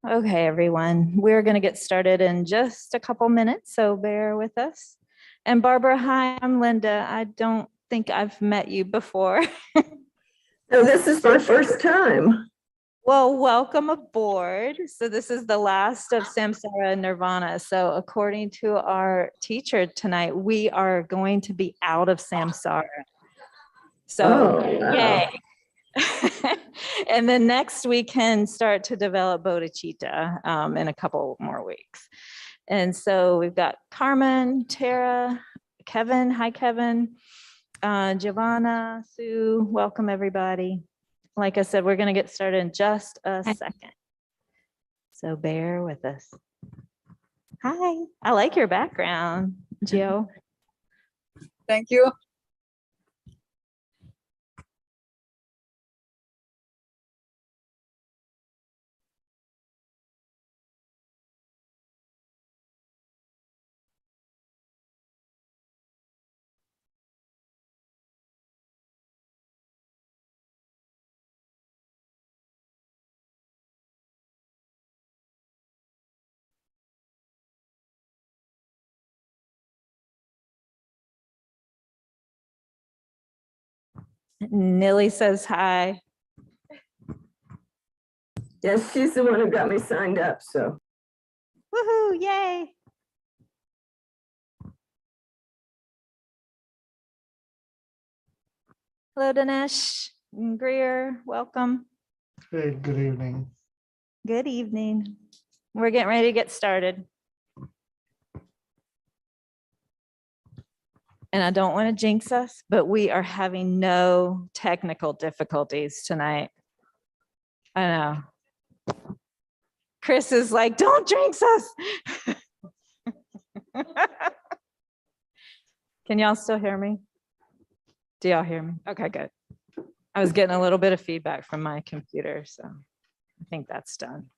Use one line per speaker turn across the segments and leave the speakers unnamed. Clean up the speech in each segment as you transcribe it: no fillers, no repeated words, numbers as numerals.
Okay, everyone, we're going to get started in just a couple minutes, so bear with us. And Barbara, hi, I'm Linda. I don't think I've met you before.
No, this is my first time.
Well, welcome aboard. So this is the last of Samsara and Nirvana. So according to our teacher tonight, we are going to be out of Samsara. So
wow.
yay. And then next we can start to develop bodhicitta in a couple more weeks. And so we've got Carmen, Tara, Kevin. Hi, Kevin. Giovanna, Sue, welcome everybody. Like I said, we're going to get started in just a second. So bear with us. Hi, I like your background, Gio.
Thank you.
Nilly says hi.
Yes, she's the one who got me signed up, so.
Woohoo, yay. Hello, Dinesh and Greer, welcome.
Hey, good evening.
Good evening. We're getting ready to get started. And I don't want to jinx us, but we are having no technical difficulties tonight. I know. Chris is like, don't jinx us. Can y'all still hear me? Do y'all hear me? Okay, good. I was getting a little bit of feedback from my computer, so I think that's done.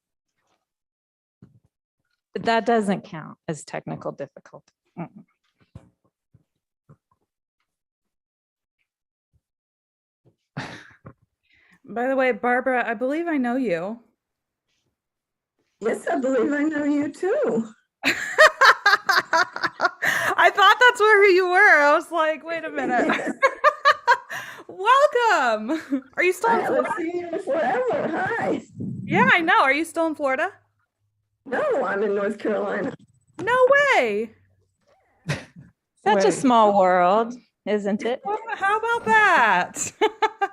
But that doesn't count as technical difficulty. Mm-mm.
By the way, Barbara, I believe I know you.
Yes, I believe I know you too.
I thought that's where you were. I was like, wait a minute. Welcome. Are you still in Florida?
I haven't seen you forever. Hi.
Yeah, I know. Are you still in Florida?
No, I'm in North Carolina.
No way.
Such a small world, isn't it?
Well, how about that?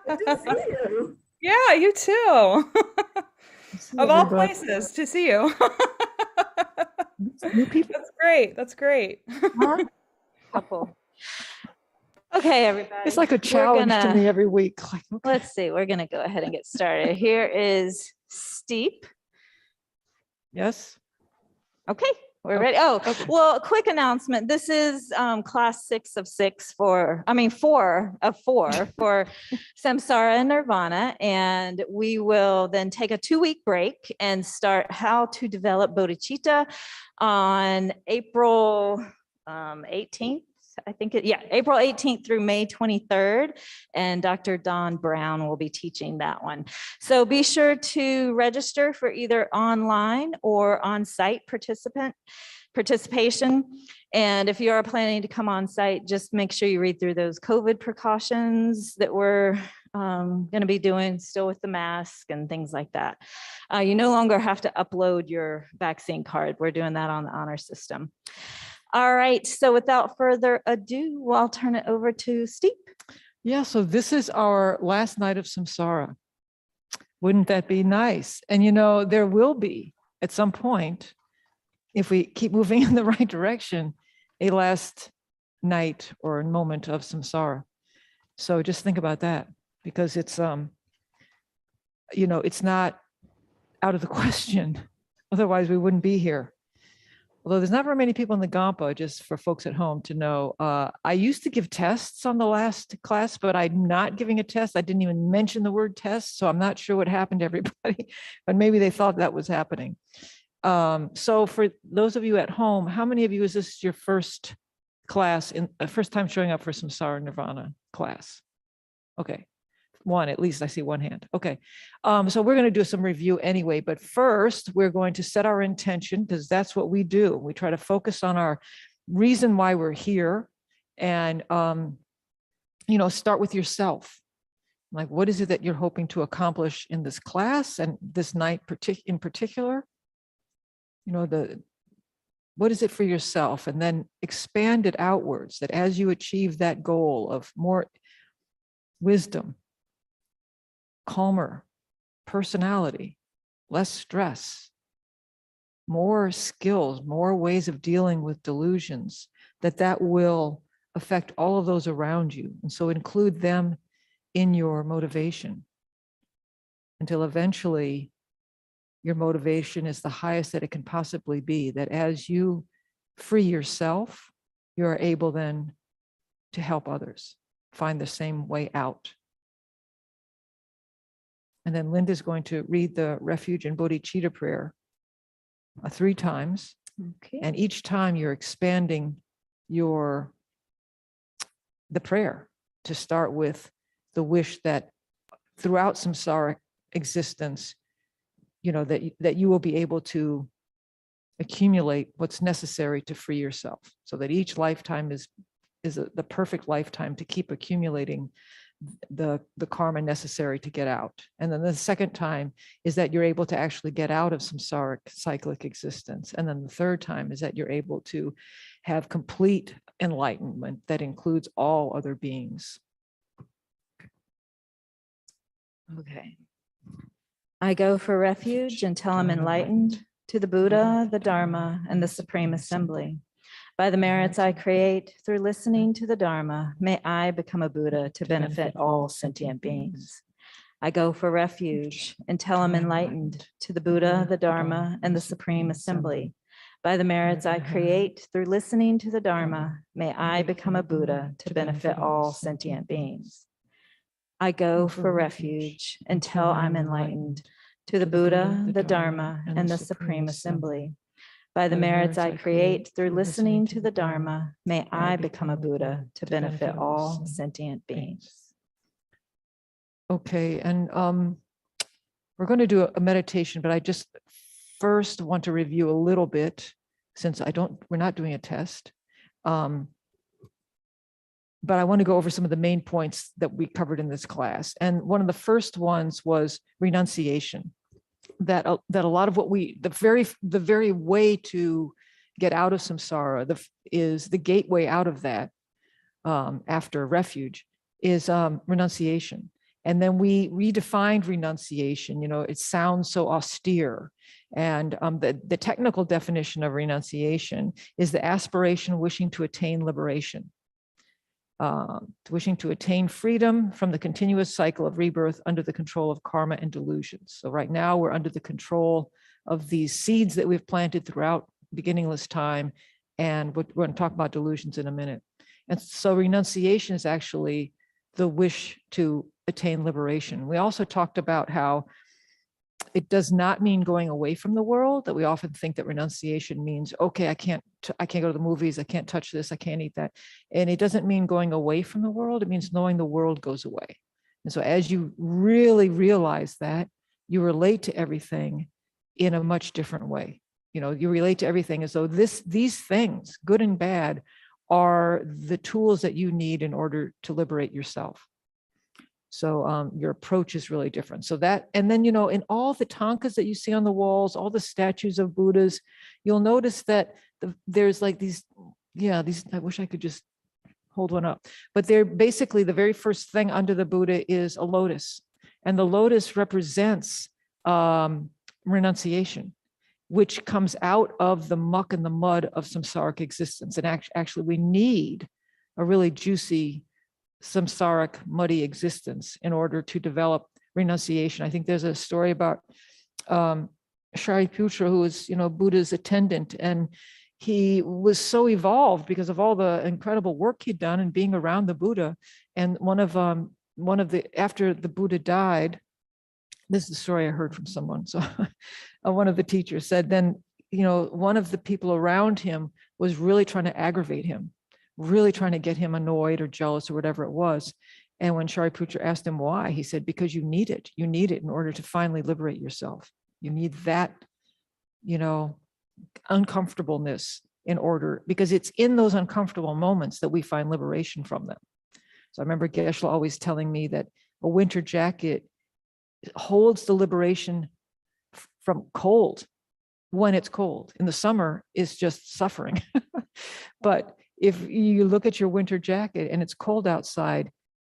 Good to see you.
Yeah, you too. Of all places to see you.
New people.
That's great. That's great.
Couple. Okay, everybody.
It's like a challenge to me every week. Like, okay.
Let's see. We're going to go ahead and get started. Here is Steep.
Yes.
Okay, we're ready. Oh, well, a quick announcement. This is class 4 of 4 for Samsara and Nirvana. And we will then take a 2-week break and start how to develop bodhicitta on April 18th. I think April 18th through May 23rd, and Dr. Don Brown will be teaching that one. So be sure to register for either online or on-site participation. And if you are planning to come on site, just make sure you read through those COVID precautions that we're going to be doing still with the mask and things like that. You no longer have to upload your vaccine card. We're doing that on the honor system. All right, so without further ado, I'll turn it over to Steve.
Yeah, so this is our last night of Samsara. Wouldn't that be nice? And you know, there will be at some point, if we keep moving in the right direction, a last night or moment of Samsara. So just think about that, because it's, you know, it's not out of the question. Otherwise we wouldn't be here. Although there's not very many people in the Kadampa, just for folks at home to know. I used to give tests on the last class, but I'm not giving a test. I didn't even mention the word test, so I'm not sure what happened to everybody, but maybe they thought that was happening. So for those of you at home, how many of you is this your first class, first time showing up for Samsara and Nirvana class? Okay, One, at least I see one hand. Okay. So we're going to do some review anyway, but first we're going to set our intention, because that's what we do. We try to focus on our reason why we're here, and, start with yourself. Like, what is it that you're hoping to accomplish in this class and this night in particular? What is it for yourself? And then expand it outwards, that as you achieve that goal of more wisdom, calmer personality, less stress, more skills, more ways of dealing with delusions, that will affect all of those around you. And so include them in your motivation until eventually your motivation is the highest that it can possibly be, that as you free yourself, you are able then to help others find the same way out. And then Linda's going to read the Refuge and Bodhicitta prayer 3 times.
Okay.
And each time you're expanding the prayer to start with the wish that throughout samsara existence, that you will be able to accumulate what's necessary to free yourself, so that each lifetime is the perfect lifetime to keep accumulating the karma necessary to get out. And then the second time is that you're able to actually get out of samsaric cyclic existence. And then the third time is that you're able to have complete enlightenment that includes all other beings.
Okay. I go for refuge until I'm enlightened to the Buddha, the Dharma, and the Supreme Assembly. By the merits I create through listening to the Dharma, may I become a Buddha to benefit all sentient beings. I go for refuge until I'm enlightened to the Buddha, the Dharma, and the Supreme Assembly. By the merits I create through listening to the Dharma, may I become a Buddha to benefit all sentient beings. I go for refuge until I'm enlightened to the Buddha, the Dharma, and the Supreme Assembly. By the merits I create through listening to the Dharma, may I become a Buddha to benefit all sentient beings.
Okay, and we're going to do a meditation, but I just first want to review a little bit, since we're not doing a test. But I want to go over some of the main points that we covered in this class. And one of the first ones was renunciation. That a lot of what the very way to get out of samsara is the gateway out of that after refuge is renunciation. And then we redefined renunciation. It sounds so austere. And the technical definition of renunciation is the aspiration wishing to attain liberation. Wishing to attain freedom from the continuous cycle of rebirth under the control of karma and delusions. So right now we're under the control of these seeds that we've planted throughout beginningless time. And we're going to talk about delusions in a minute. And so renunciation is actually the wish to attain liberation. We also talked about how it does not mean going away from the world, that we often think that renunciation means, okay, I can't go to the movies, I can't touch this, I can't eat that. And it doesn't mean going away from the world, it means knowing the world goes away. And so as you really realize that, you relate to everything in a much different way. You relate to everything as though these things, good and bad, are the tools that you need in order to liberate yourself. So your approach is really different. So that, and then, in all the tankas that you see on the walls, all the statues of Buddhas, you'll notice that there's like these, I wish I could just hold one up, but they're basically the very first thing under the Buddha is a lotus. And the lotus represents renunciation, which comes out of the muck and the mud of samsaric existence. And actually we need a really juicy samsaric muddy existence in order to develop renunciation. I think there's a story about Shariputra, who was Buddha's attendant, and he was so evolved because of all the incredible work he'd done and being around the Buddha. And after the Buddha died, this is the story I heard from someone. So one of the teachers said, then one of the people around him was really trying to aggravate him, really trying to get him annoyed or jealous or whatever it was. And when Shariputra asked him why, he said, because you need it. You need it in order to finally liberate yourself. You need that, uncomfortableness in order, because it's in those uncomfortable moments that we find liberation from them. So I remember Geshe always telling me that a winter jacket holds the liberation from cold when it's cold. In the summer, it's just suffering. But if you look at your winter jacket and it's cold outside,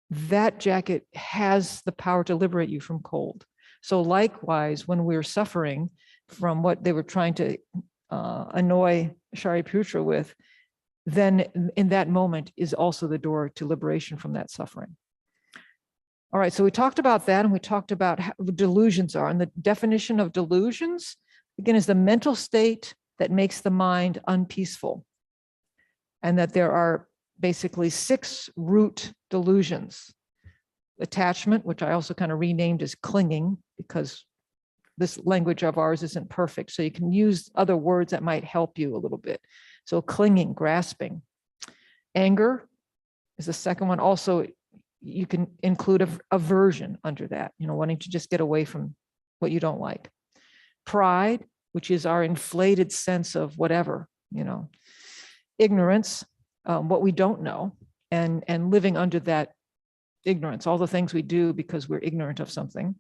that jacket has the power to liberate you from cold. So likewise, when we're suffering from what they were trying to annoy Shariputra with, then in that moment is also the door to liberation from that suffering. All right, so we talked about that, and we talked about how delusions are. And the definition of delusions, again, is the mental state that makes the mind unpeaceful. And that there are basically 6 root delusions. Attachment, which I also kind of renamed as clinging, because this language of ours isn't perfect. So you can use other words that might help you a little bit. So clinging, grasping. Anger is the second one. Also, you can include aversion under that, wanting to just get away from what you don't like. Pride, which is our inflated sense of whatever, ignorance, what we don't know, and living under that ignorance, all the things we do because we're ignorant of something.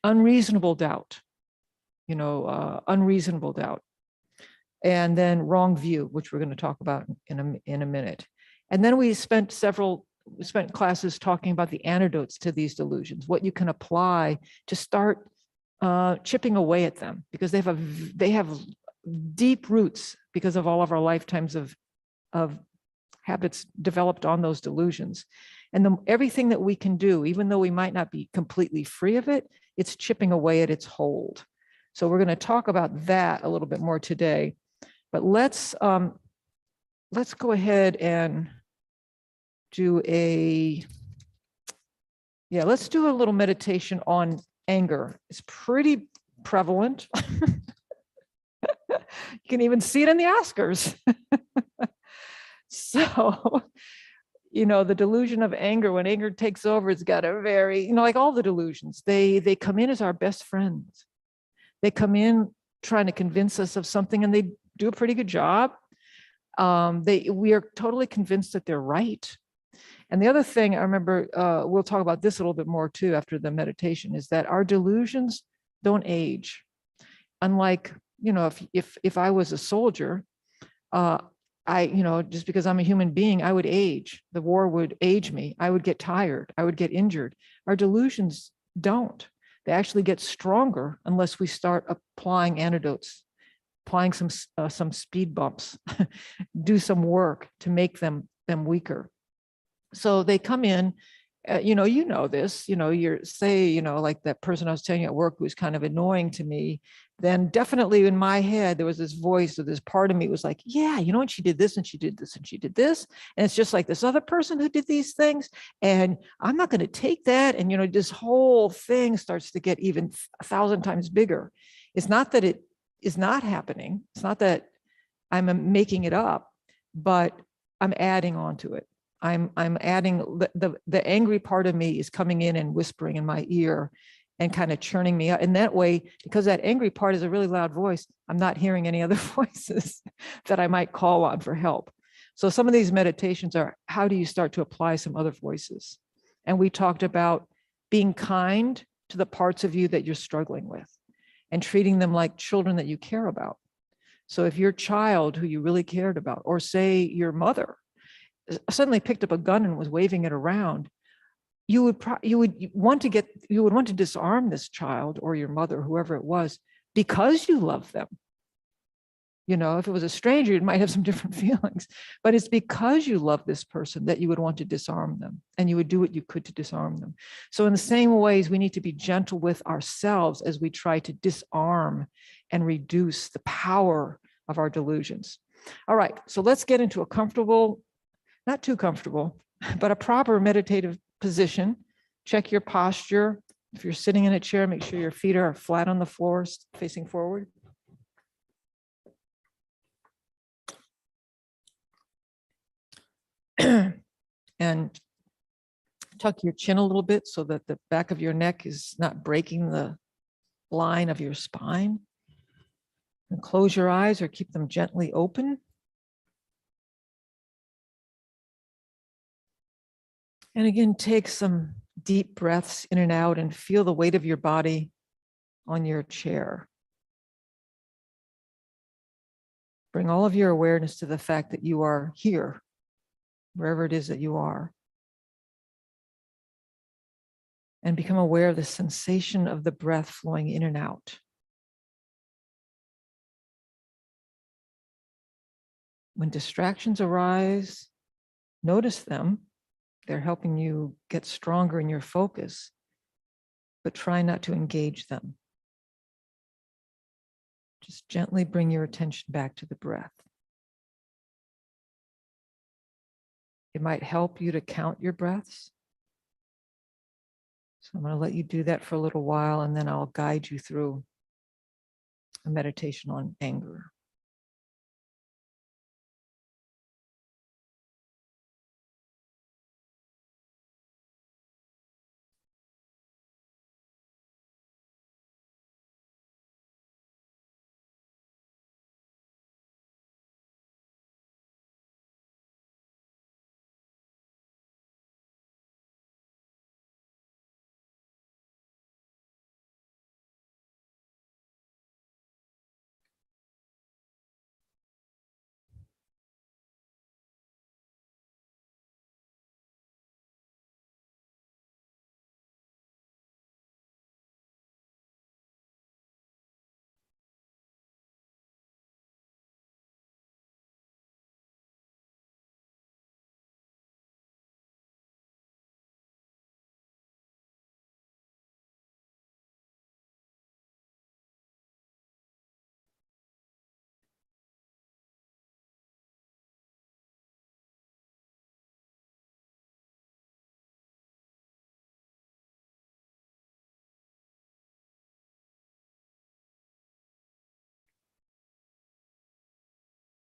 Unreasonable doubt, unreasonable doubt. And then wrong view, which we're going to talk about in a minute. And then we spent classes talking about the antidotes to these delusions, what you can apply to start chipping away at them, because they have deep roots because of all of our lifetimes of habits developed on those delusions. And everything that we can do, even though we might not be completely free of it, it's chipping away at its hold. So we're going to talk about that a little bit more today. But let's go ahead and let's do a little meditation on anger. It's pretty prevalent. You can even see it in the Oscars. So, the delusion of anger, when anger takes over, it's got a very, like all the delusions, they come in as our best friends. They come in trying to convince us of something, and they do a pretty good job. We are totally convinced that they're right. And the other thing I remember, we'll talk about this a little bit more too after the meditation, is that our delusions don't age. Unlike, if I was a soldier, just because I'm a human being, I would age. The war would age me. I would get tired. I would get injured. Our delusions don't. They actually get stronger unless we start applying antidotes, applying some speed bumps, do some work to make them weaker. So they come in, this, like that person I was telling you at work who was kind of annoying to me. Then definitely in my head, there was this voice or this part of me was like, yeah, and she did this and she did this and she did this. And it's just like this other person who did these things. And I'm not going to take that. And, this whole thing starts to get even 1,000 times bigger. It's not that it is not happening. It's not that I'm making it up, but I'm adding on to it. I'm adding the angry part of me is coming in and whispering in my ear and kind of churning me out. And that way, because that angry part is a really loud voice, I'm not hearing any other voices that I might call on for help. So some of these meditations are, how do you start to apply some other voices? And we talked about being kind to the parts of you that you're struggling with and treating them like children that you care about. So if your child who you really cared about, or say your mother, suddenly picked up a gun and was waving it around, you would want to disarm this child or your mother, whoever it was, because you love them. If it was a stranger, it might have some different feelings, but it's because you love this person that you would want to disarm them, and you would do what you could to disarm them. So in the same ways, we need to be gentle with ourselves as we try to disarm and reduce the power of our delusions. All right, so let's get into a comfortable, not too comfortable, but a proper meditative position. Check your posture. If you're sitting in a chair, make sure your feet are flat on the floor, facing forward. And tuck your chin a little bit so that the back of your neck is not breaking the line of your spine. And close your eyes or keep them gently open. And again, take some deep breaths in and out and feel the weight of your body on your chair. Bring all of your awareness to the fact that you are here, wherever it is that you are. And become aware of the sensation of the breath flowing in and out. When distractions arise, notice them. They're helping you get stronger in your focus, but try not to engage them. Just gently bring your attention back to the breath. It might help you to count your breaths. So I'm going to let you do that for a little while, and then I'll guide you through a meditation on anger.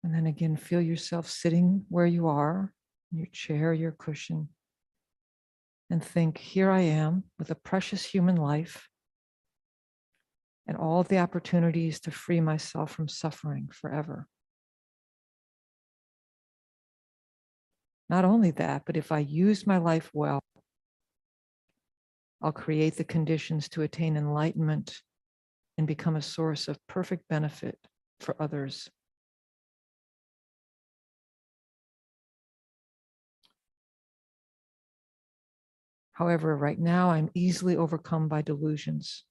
And then again, feel yourself sitting where you are, in your chair, your cushion, and think, here I am with a precious human life and all of the opportunities to free myself from suffering forever. Not only that, but if I use my life well, I'll create the conditions to attain enlightenment and become a source of perfect benefit for others. However, right now I'm easily overcome by delusions.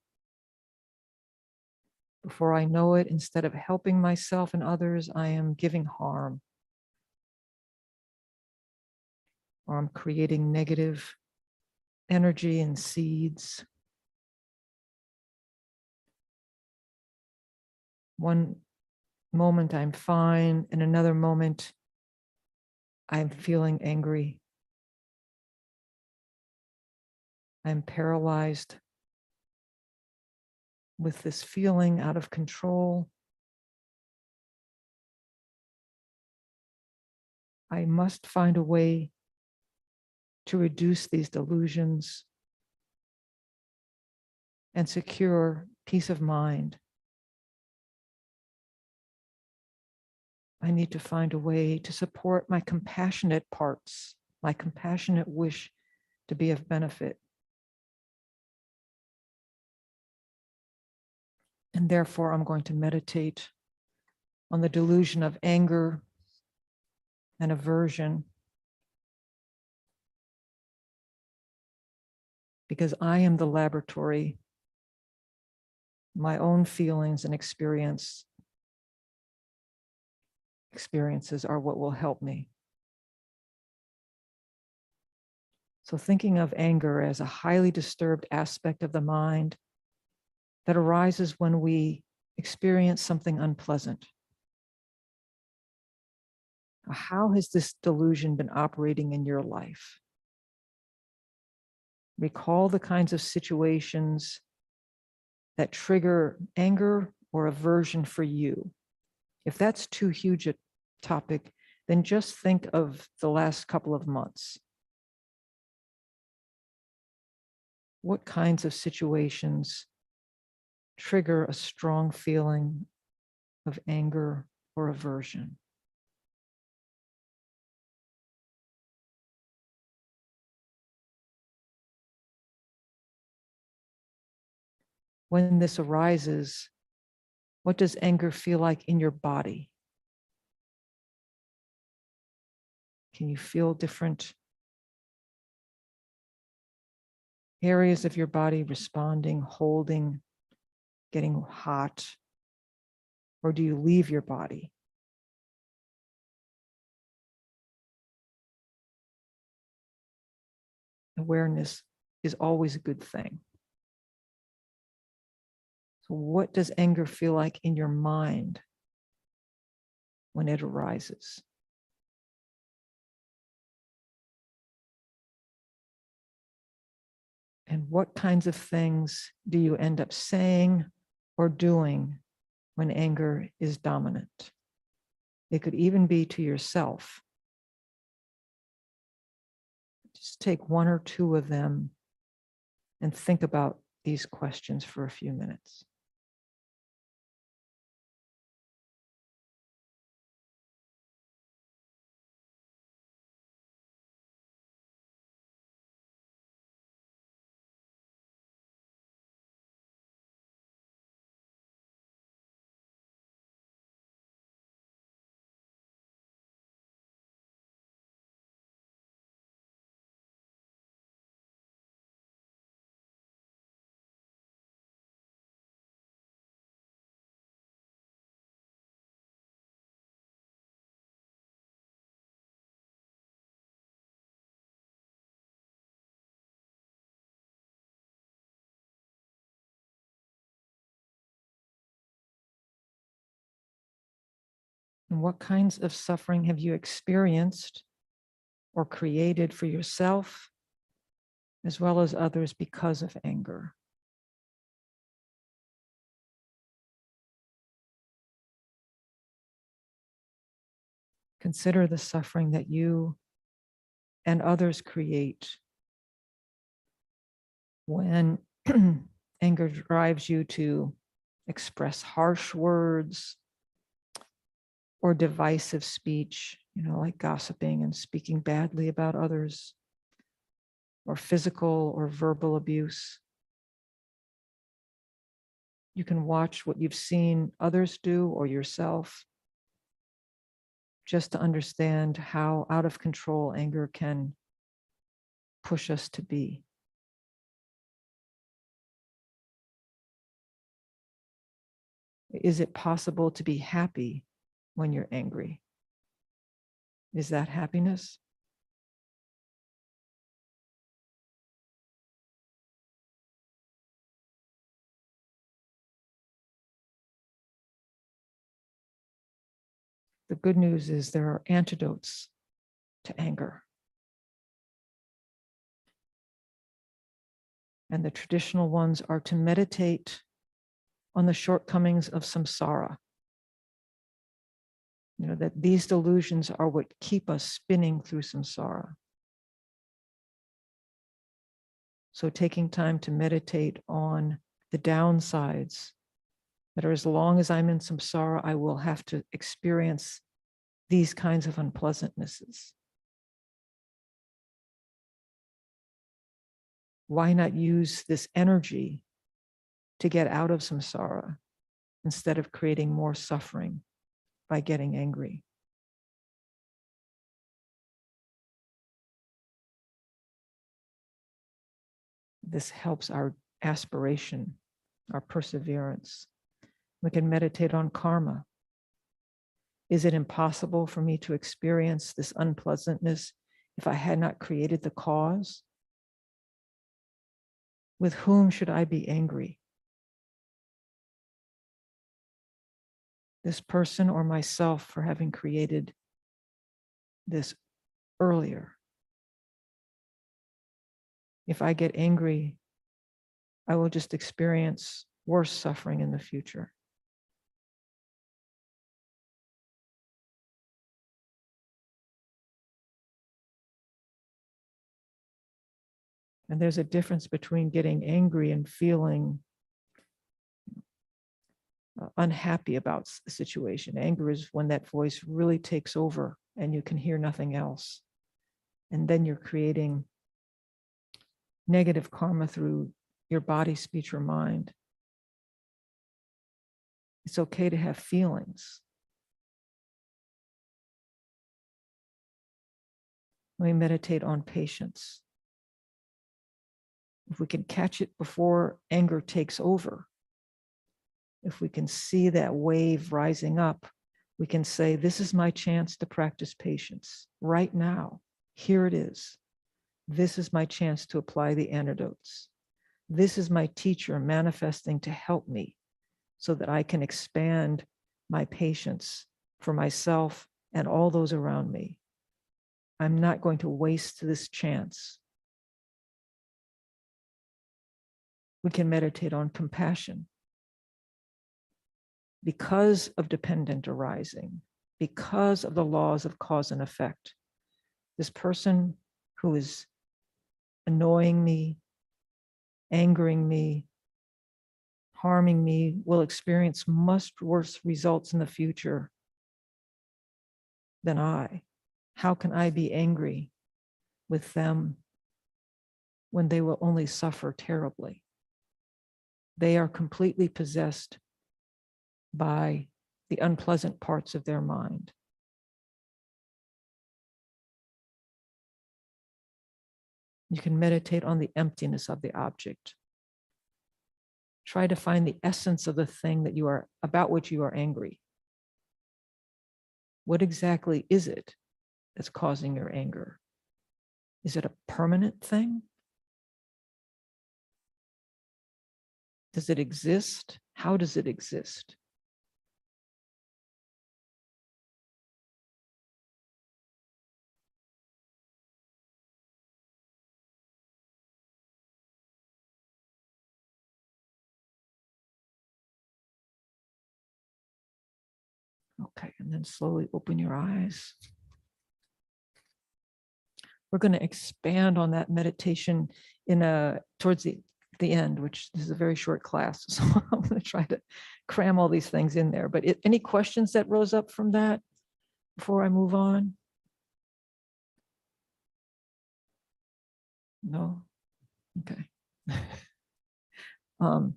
Before I know it, instead of helping myself and others, I am giving harm, or I'm creating negative energy and seeds. One moment I'm fine, and another moment I'm feeling angry. I'm paralyzed with this feeling out of control. I must find a way to reduce these delusions and secure peace of mind. I need to find a way to support my compassionate parts, my compassionate wish to be of benefit. And therefore, I'm going to meditate on the delusion of anger and aversion, because I am the laboratory. My own feelings and experiences are what will help me. So thinking of anger as a highly disturbed aspect of the mind that arises when we experience something unpleasant. How has this delusion been operating in your life? Recall the kinds of situations that trigger anger or aversion for you. If that's too huge a topic, then just think of the last couple of months. what kinds of situations trigger a strong feeling of anger or aversion. When this arises, what does anger feel like in your body? Can you feel different areas of your body responding, holding, getting hot? Or do you leave your body? Awareness is always a good thing. So what does anger feel like in your mind when it arises? And what kinds of things do you end up saying or doing when anger is dominant? It could even be to yourself. Just take one or two of them and think about these questions for a few minutes. And what kinds of suffering have you experienced or created for yourself, as well as others, because of anger? Consider the suffering that you and others create when anger drives you to express harsh words or divisive speech, like gossiping and speaking badly about others, or physical or verbal abuse. You can watch what you've seen others do or yourself, just to understand how out of control anger can push us to be. Is it possible to be happy when you're angry? Is that happiness? The good news is there are antidotes to anger. And the traditional ones are to meditate on the shortcomings of samsara. That these delusions are what keep us spinning through samsara. So taking time to meditate on the downsides, that are, as long as I'm in samsara, I will have to experience these kinds of unpleasantnesses. Why not use this energy to get out of samsara instead of creating more suffering by getting angry? This helps our aspiration, our perseverance. We can meditate on karma. Is it impossible for me to experience this unpleasantness if I had not created the cause? With whom should I be angry? This person or myself for having created this earlier? If I get angry, I will just experience worse suffering in the future. And there's a difference between getting angry and feeling unhappy about the situation. Anger is when that voice really takes over and you can hear nothing else. And then you're creating negative karma through your body, speech, or mind. It's okay to have feelings. We meditate on patience. If we can catch it before anger takes over, if we can see that wave rising up, we can say, this is my chance to practice patience right now. Here it is. This is my chance to apply the antidotes. This is my teacher manifesting to help me so that I can expand my patience for myself and all those around me. I'm not going to waste this chance. We can meditate on compassion. Because of dependent arising, because of the laws of cause and effect, this person who is annoying me, angering me, harming me will experience much worse results in the future than I. How can I be angry with them when they will only suffer terribly? They are completely possessed by the unpleasant parts of their mind. You can meditate on the emptiness of the object. Try to find the essence of the thing that you are about which you are angry. What exactly is it that's causing your anger? Is it a permanent thing? Does it exist? How does it exist? Okay, and then slowly open your eyes. We're going to expand on that meditation towards the end, which this is a very short class. So I'm going to try to cram all these things in there. But any questions that rose up from that before I move on? No? Okay. All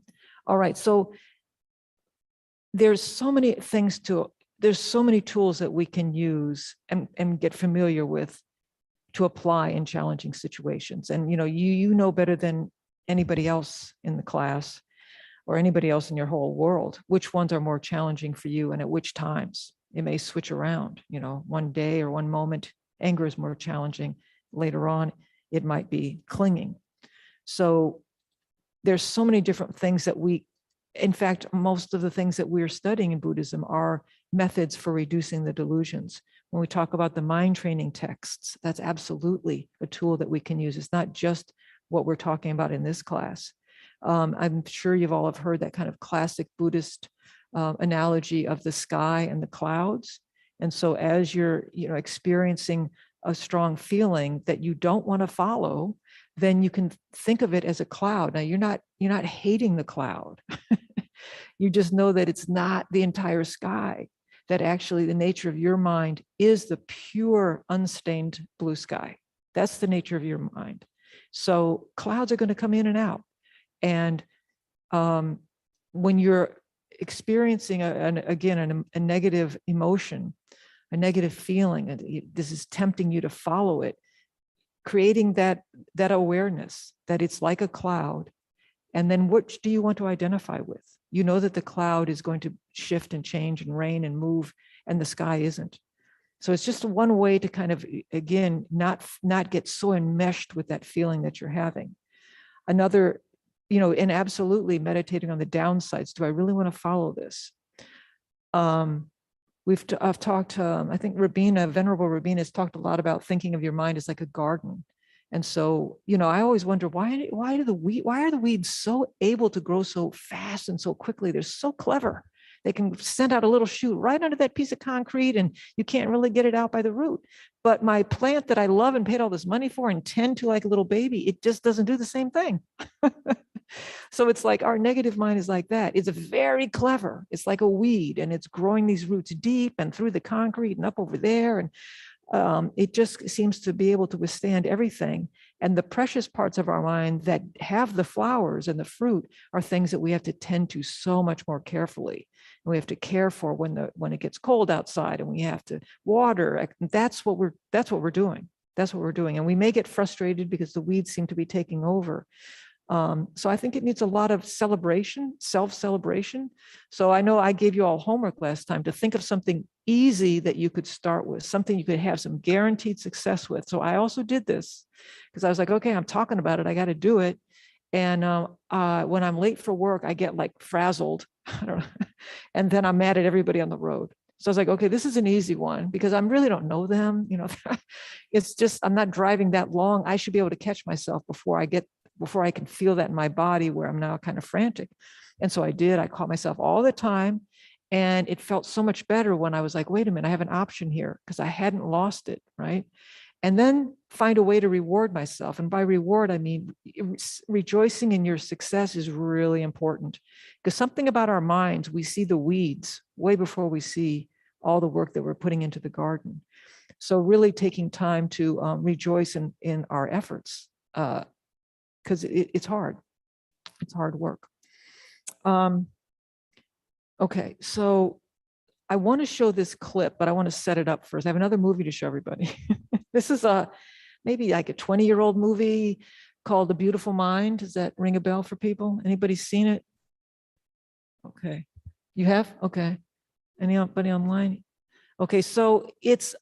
right, so there's so many tools that we can use and get familiar with to apply in challenging situations. And you know better than anybody else in the class or anybody else in your whole world which ones are more challenging for you and at which times. It may switch around. One day or one moment anger is more challenging. Later on it might be clinging. So there's so many different things that in fact, most of the things that we're studying in Buddhism are methods for reducing the delusions. When we talk about the mind training texts, that's absolutely a tool that we can use. It's not just what we're talking about in this class. I'm sure you've all have heard that kind of classic Buddhist analogy of the sky and the clouds. And so as you're experiencing a strong feeling that you don't want to follow, then you can think of it as a cloud. Now you're not hating the cloud. You just know that it's not the entire sky, that actually the nature of your mind is the pure, unstained blue sky. That's the nature of your mind. So clouds are going to come in and out. And when you're experiencing a negative emotion, a negative feeling, and this is tempting you to follow it, creating that awareness that it's like a cloud. And then which do you want to identify with? You know that the cloud is going to shift and change and rain and move, and the sky isn't. So it's just one way to kind of, again, not get so enmeshed with that feeling that you're having. Another, and absolutely meditating on the downsides. Do I really want to follow this? I've talked, I think Venerable Rabina has talked a lot about thinking of your mind as like a garden. And so, I always wonder why are the weeds so able to grow so fast and so quickly? They're so clever. They can send out a little shoot right under that piece of concrete and you can't really get it out by the root. But my plant that I love and paid all this money for and tend to like a little baby, it just doesn't do the same thing. So it's like our negative mind is like that. It's very clever. It's like a weed and it's growing these roots deep and through the concrete and up over there. And it just seems to be able to withstand everything. And the precious parts of our mind that have the flowers and the fruit are things that we have to tend to so much more carefully. And we have to care for when it gets cold outside, and we have to water. That's what we're doing. That's what we're doing. And we may get frustrated because the weeds seem to be taking over. So I think it needs a lot of celebration, self-celebration. So I know I gave you all homework last time to think of something easy that you could start with, something you could have some guaranteed success with. So I also did this because I was like, okay, I'm talking about it. I got to do it. And when I'm late for work, I get like frazzled. I don't know. And then I'm mad at everybody on the road. So I was like, okay, this is an easy one because I really don't know them. You know, it's just, I'm not driving that long. I should be able to catch myself before I can feel that in my body where I'm now kind of frantic. And so I did. I caught myself all the time. And it felt so much better when I was like, wait a minute, I have an option here because I hadn't lost it, right? And then find a way to reward myself. And by reward, I mean, rejoicing in your success is really important because something about our minds, we see the weeds way before we see all the work that we're putting into the garden. So really taking time to rejoice in our efforts. Because it's hard. It's hard work. Okay, so I want to show this clip, but I want to set it up first. I have another movie to show everybody. This is maybe like a 20-year-old movie called The Beautiful Mind. Does that ring a bell for people? Anybody seen it? Okay, you have? Okay. Anybody online? Okay, so it's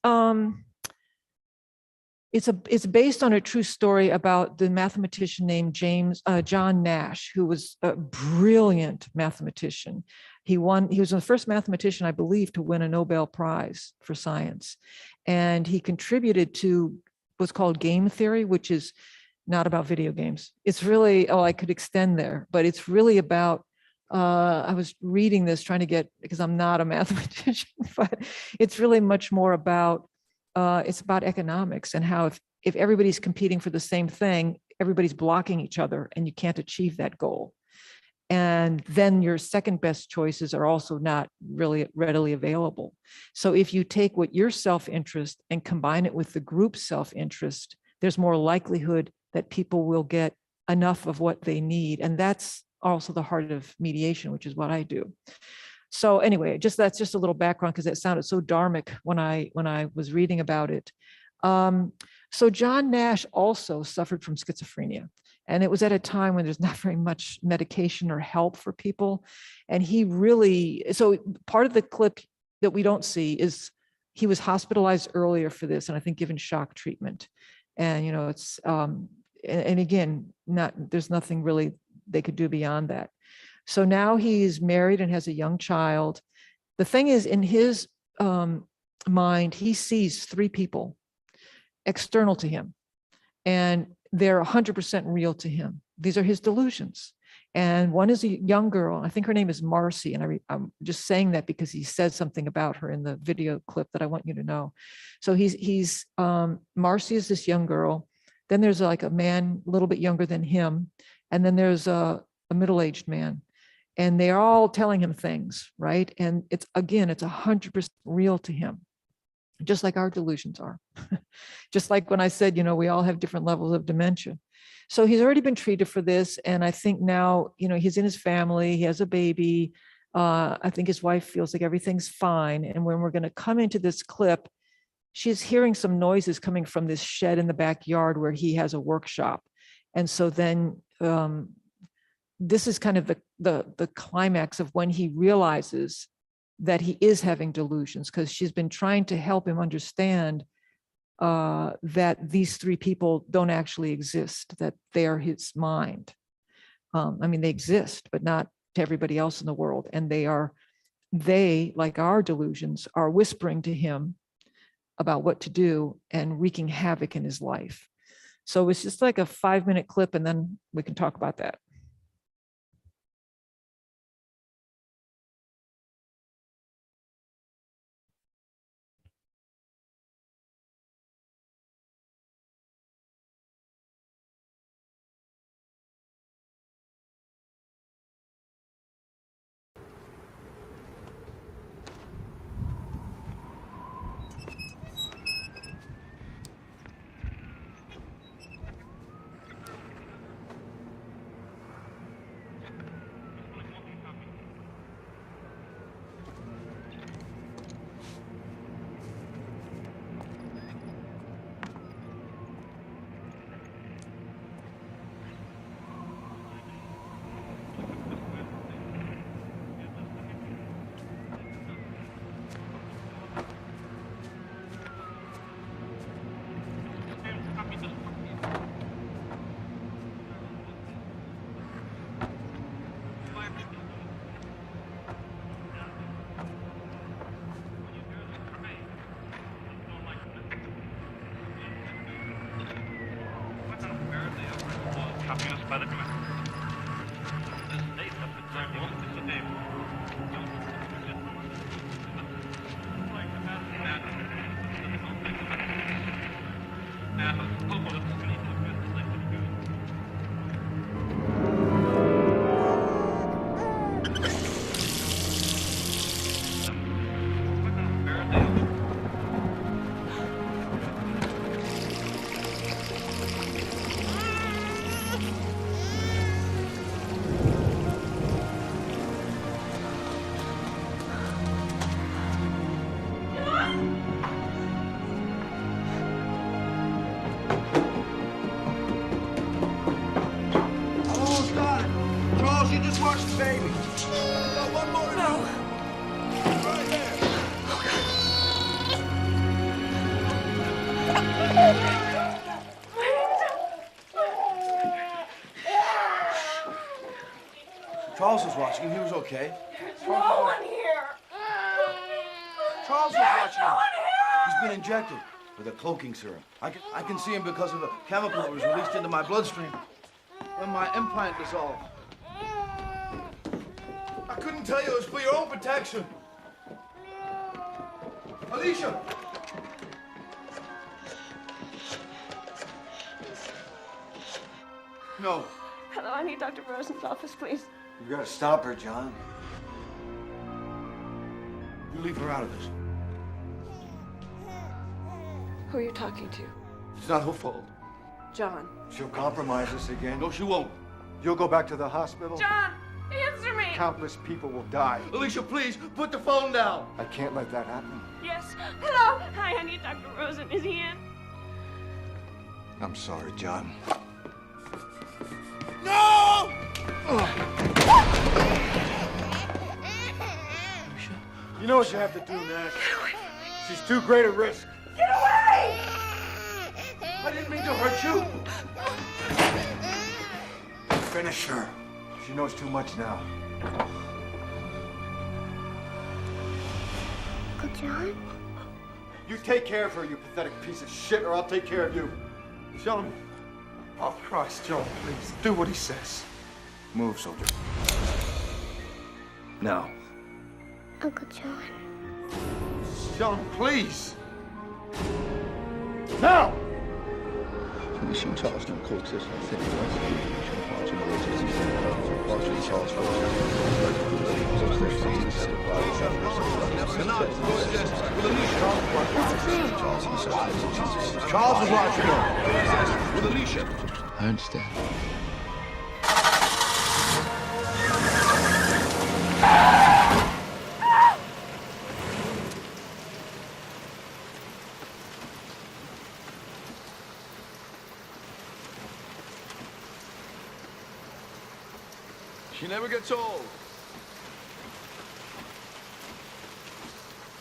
based on a true story about the mathematician named John Nash, who was a brilliant mathematician. He was the first mathematician, I believe, to win a Nobel Prize for science. And he contributed to what's called game theory, which is not about video games. It's really, I could extend there, but it's really about, I was reading this trying to get, because I'm not a mathematician, but it's really much more about, it's about economics and how if everybody's competing for the same thing, everybody's blocking each other and you can't achieve that goal. And then your second best choices are also not really readily available. So if you take what your self-interest and combine it with the group's self-interest, there's more likelihood that people will get enough of what they need. And that's also the heart of mediation, which is what I do. So anyway, that's just a little background because it sounded so dharmic when I was reading about it. So John Nash also suffered from schizophrenia. And it was at a time when there's not very much medication or help for people. And so part of the clip that we don't see is he was hospitalized earlier for this, and I think given shock treatment. And, it's, and again, there's nothing really they could do beyond that. So now he's married and has a young child. The thing is, in his mind, he sees three people external to him, and they're 100% real to him. These are his delusions. And one is a young girl. I think her name is Marcy. And I'm just saying that because he said something about her in the video clip that I want you to know. So Marcy is this young girl. Then there's like a man a little bit younger than him. And then there's a middle-aged man. And they're all telling him things, right? And it's 100% real to him, just like our delusions are. Just like when I said, we all have different levels of dementia. So he's already been treated for this. And I think now, he's in his family, he has a baby. I think his wife feels like everything's fine. And when we're going to come into this clip, she's hearing some noises coming from this shed in the backyard where he has a workshop. And so then this is kind of the climax of when he realizes that he is having delusions, because she's been trying to help him understand that these three people don't actually exist, that they are his mind. They exist, but not to everybody else in the world. And they, like our delusions, are whispering to him about what to do and wreaking havoc in his life. So it's just like a 5-minute clip, and then we can talk about that.
Charles was watching him. He was okay.
No one here.
Charles was watching him. He's been injected with a cloaking serum. I can see him because of a chemical that was released into my bloodstream when my implant dissolved. I couldn't tell you. It was for your own protection. Alicia! No.
Hello, I need Dr. Rosen's office, please.
You gotta stop her, John. You leave her out of this.
Who are you talking to?
It's not her fault.
John.
She'll compromise us again.
No, she won't.
You'll go back to the hospital.
John, answer me!
Countless people will die.
Alicia, please, put the phone down.
I can't let that happen.
Yes. Hello. Hi, I need Dr. Rosen. Is he in?
I'm sorry, John.
No!
You know what you have to do, Nash. She's too great a risk.
Get away!
I didn't mean to hurt you.
Finish her. She knows too much now.
Uncle John?
You take care of her, you pathetic piece of shit, or I'll take care of you.
John. Oh, Christ, John, please. Do what he says.
Move, soldier.
Now.
Uncle John.
John, please.
Now!
Condition Charles can coexist with thin
Charles was watching him.
with Alicia. I understand.
She never gets old.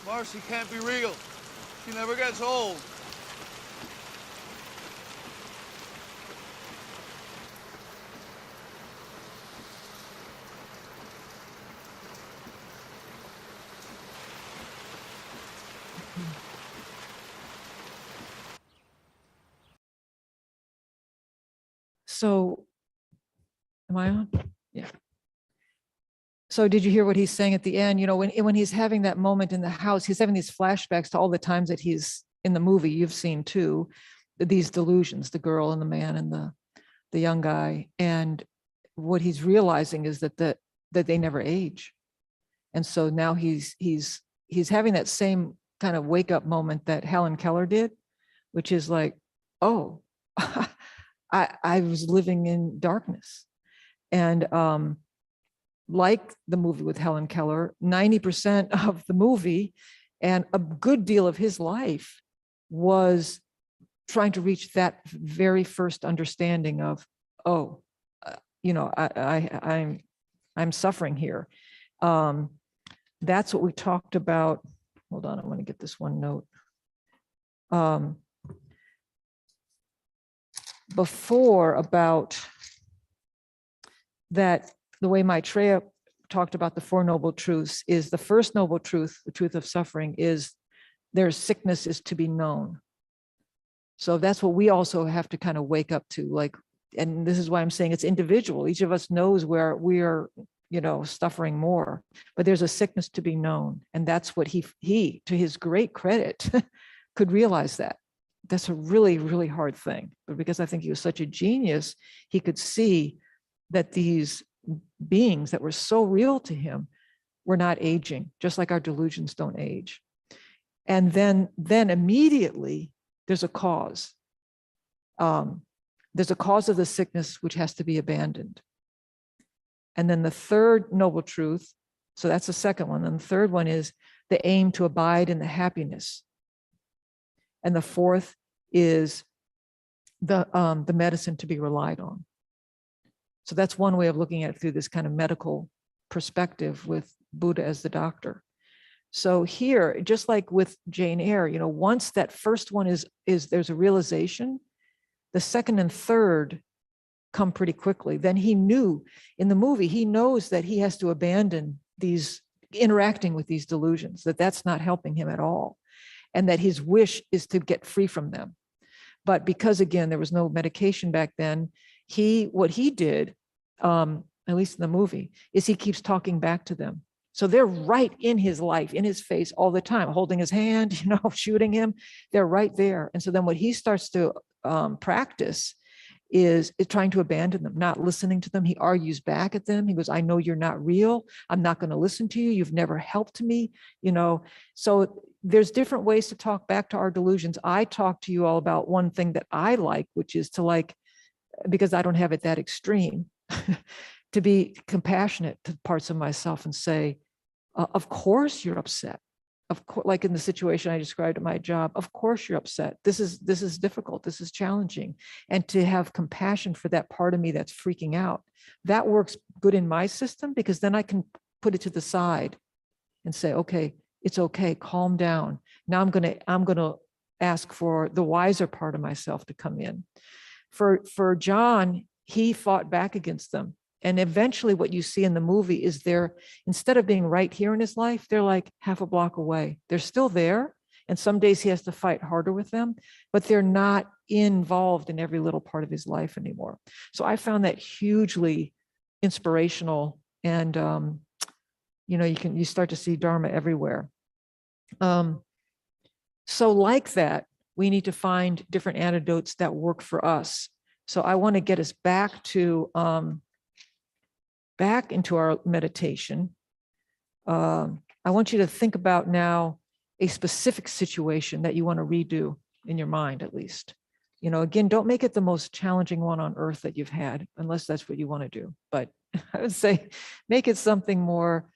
Marcy can't be real. She never gets old.
So, am I on? Yeah. So did you hear what he's saying at the end? You know, when he's having that moment in the house, he's having these flashbacks to all the times that he's in the movie you've seen too, these delusions, the girl and the man and the young guy. And what he's realizing is that they never age. And so now he's having that same kind of wake up moment that Helen Keller did, which is like, oh, I was living in darkness. And like the movie with Helen Keller, 90% of the movie and a good deal of his life was trying to reach that very first understanding of, oh, you know, I'm suffering here. That's what we talked about. Hold on, I want to get this one note. Before about that, the way Maitreya talked about the Four Noble Truths is the first noble truth, the truth of suffering, is their sickness is to be known. So that's what we also have to kind of wake up to, like, and this is why I'm saying it's individual. Each of us knows where we are, suffering more, but there's a sickness to be known. And that's what he, to his great credit, could realize that. That's a really, really hard thing. But because I think he was such a genius, he could see that these beings that were so real to him were not aging, just like our delusions don't age. And then immediately there's a cause. There's a cause of the sickness which has to be abandoned. And then the third noble truth, so that's the second one. And the third one is the aim to abide in the happiness. And the fourth is the medicine to be relied on. So that's one way of looking at it through this kind of medical perspective with Buddha as the doctor. So here, just like with Jane Eyre, once that first one is there's a realization, the second and third come pretty quickly. Then he knew in the movie, he knows that he has to abandon these interacting with these delusions, that's not helping him at all. And that his wish is to get free from them. But because again, there was no medication back then, what he did, at least in the movie, is he keeps talking back to them. So they're right in his life, in his face all the time, holding his hand, shooting him. They're right there. And so then what he starts to practice is trying to abandon them, not listening to them. He argues back at them. He goes, I know you're not real. I'm not going to listen to you. You've never helped me, So there's different ways to talk back to our delusions. I talk to you all about one thing that I like, which is to because I don't have it that extreme, to be compassionate to parts of myself and say, of course you're upset. Of course, like in the situation I described at my job, of course you're upset. This is difficult. This is challenging. And to have compassion for that part of me that's freaking out, that works good in my system, because then I can put it to the side and say, okay, it's okay, calm down. Now I'm gonna ask for the wiser part of myself to come in. For John, he fought back against them. And eventually what you see in the movie is instead of being right here in his life, they're like half a block away. They're still there. And some days he has to fight harder with them, but they're not involved in every little part of his life anymore. So I found that hugely inspirational. And, you start to see Dharma everywhere. So like that, we need to find different antidotes that work for us. So I want to get us back into our meditation. I want you to think about now a specific situation that you want to redo in your mind, at least. Again, don't make it the most challenging one on earth that you've had, unless that's what you want to do. But I would say make it something more,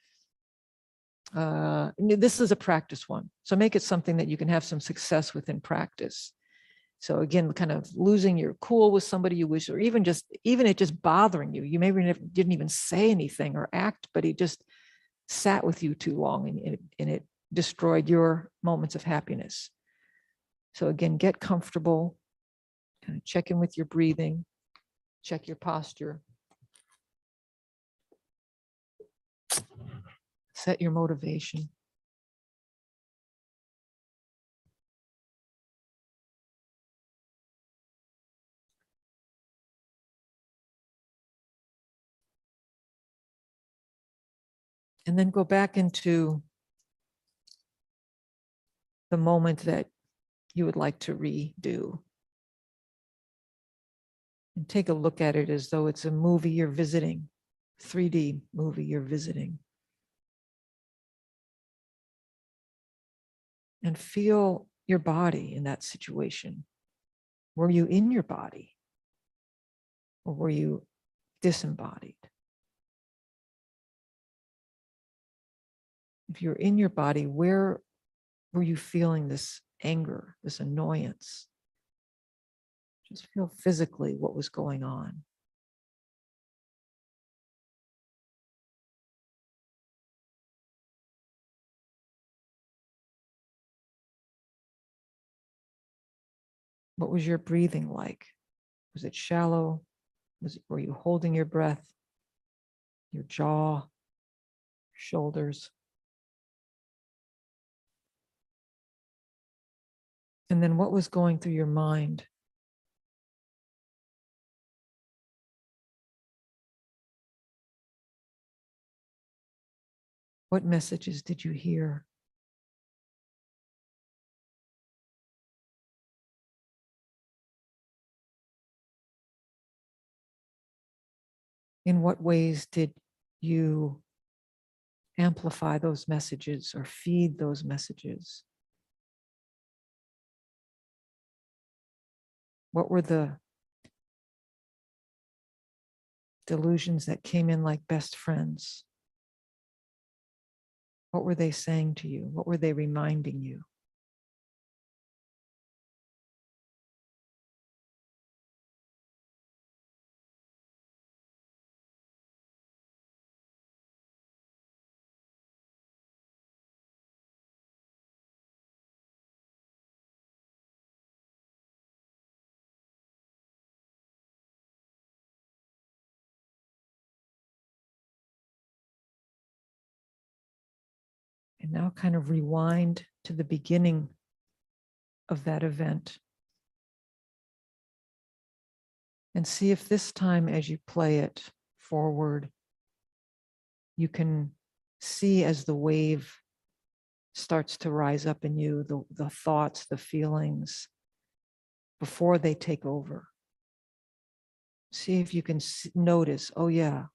this is a practice one. So make it something that you can have some success with in practice. So again, kind of losing your cool with somebody you wish, or even it just bothering you. You maybe didn't even say anything or act, but it just sat with you too long, and it destroyed your moments of happiness. So again, get comfortable, kind of check in with your breathing, check your posture, set your motivation. And then go back into the moment that you would like to redo. And take a look at it as though it's a movie you're visiting, 3D movie you're visiting. And feel your body in that situation. Were you in your body? Or were you disembodied? If you're in your body, where were you feeling this anger, this annoyance? Just feel physically what was going on. What was your breathing like? Was it shallow? Were you holding your breath? Your jaw, shoulders? And then what was going through your mind What messages did you hear? In what ways did you amplify those messages or feed those messages? What were the delusions that came in like best friends? What were they saying to you? What were they reminding you? And now kind of rewind to the beginning of that event. And see if this time as you play it forward, you can see as the wave starts to rise up in you, the thoughts, the feelings, before they take over. See if you can notice, oh yeah,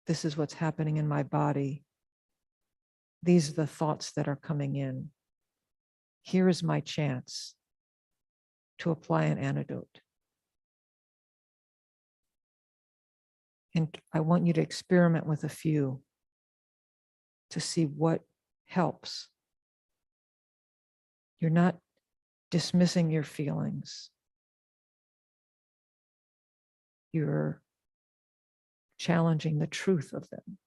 this is what's happening in my body. These are the thoughts that are coming in. Here is my chance to apply an antidote. And I want you to experiment with a few to see what helps. You're not dismissing your feelings. You're challenging the truth of them.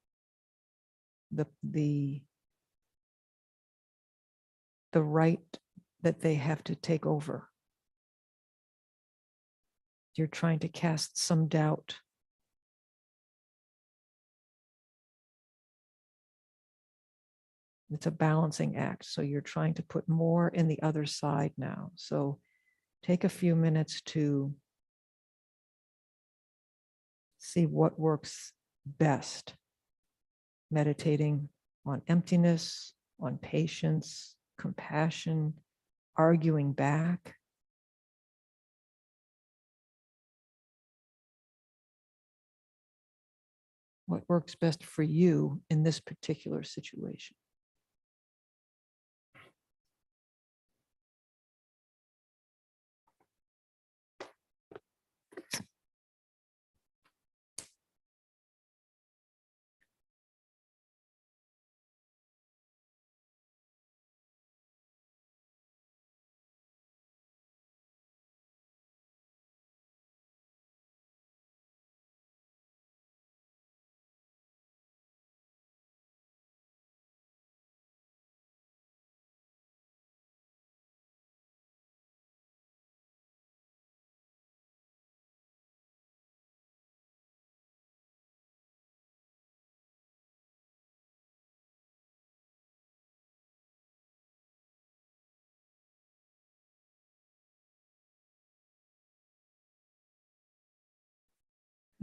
The right that they have to take over. You're trying to cast some doubt. It's a balancing act. So you're trying to put more in the other side now. So take a few minutes to see what works best. Meditating on emptiness, on patience, compassion, arguing back. What works best for you in this particular situation?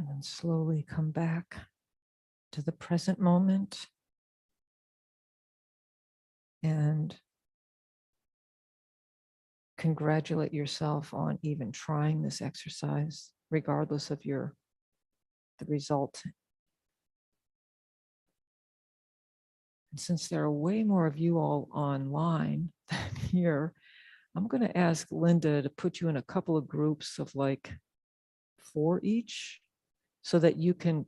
And then slowly come back to the present moment and congratulate yourself on even trying this exercise, regardless of the result. And since there are way more of you all online than here, I'm going to ask Linda to put you in a couple of groups of like 4 each, so that you can,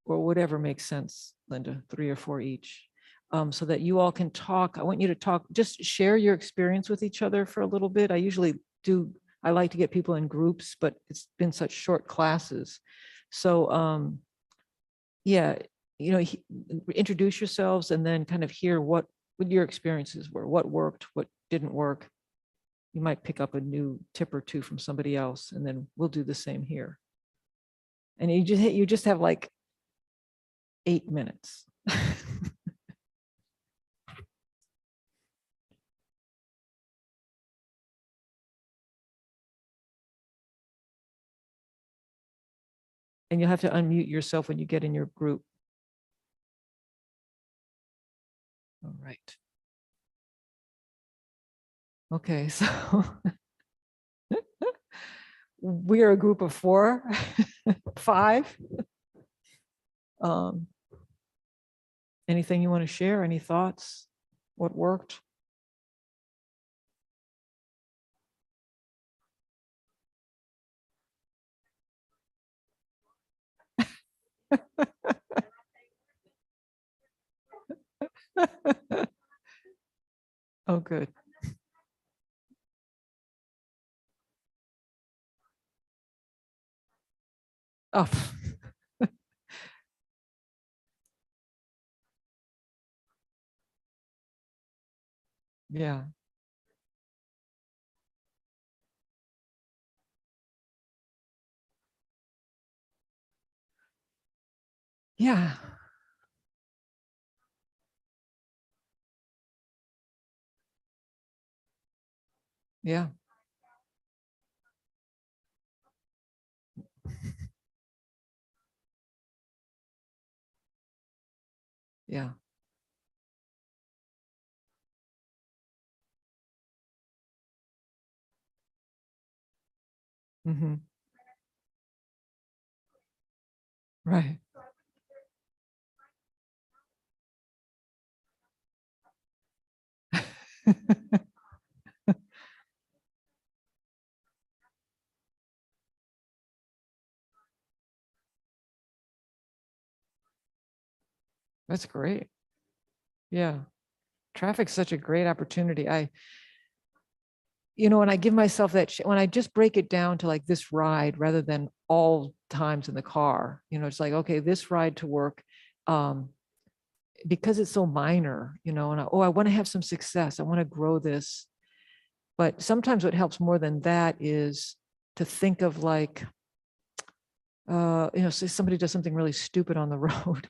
or whatever makes sense, Linda, 3 or 4 each, so that you all can talk. I want you to talk, just share your experience with each other for a little bit. I like to get people in groups, but it's been such short classes. So yeah, introduce yourselves and then kind of hear what your experiences were, what worked, what didn't work. You might pick up a new tip or two from somebody else, and then we'll do the same here. And you just have like 8 minutes. And you'll have to unmute yourself when you get in your group. All right. Okay, so we are a group of 4, 5. Anything you want to share? Any thoughts? What worked? Oh, good. Oh. Yeah. Yeah. Yeah. Yeah. Mm-hmm. Right. That's great. Yeah. Traffic's such a great opportunity. When I give myself that, when I just break it down to like this ride rather than all times in the car, it's like, okay, this ride to work, because it's so minor, and I want to have some success. I want to grow this. But sometimes what helps more than that is to think of like, say somebody does something really stupid on the road.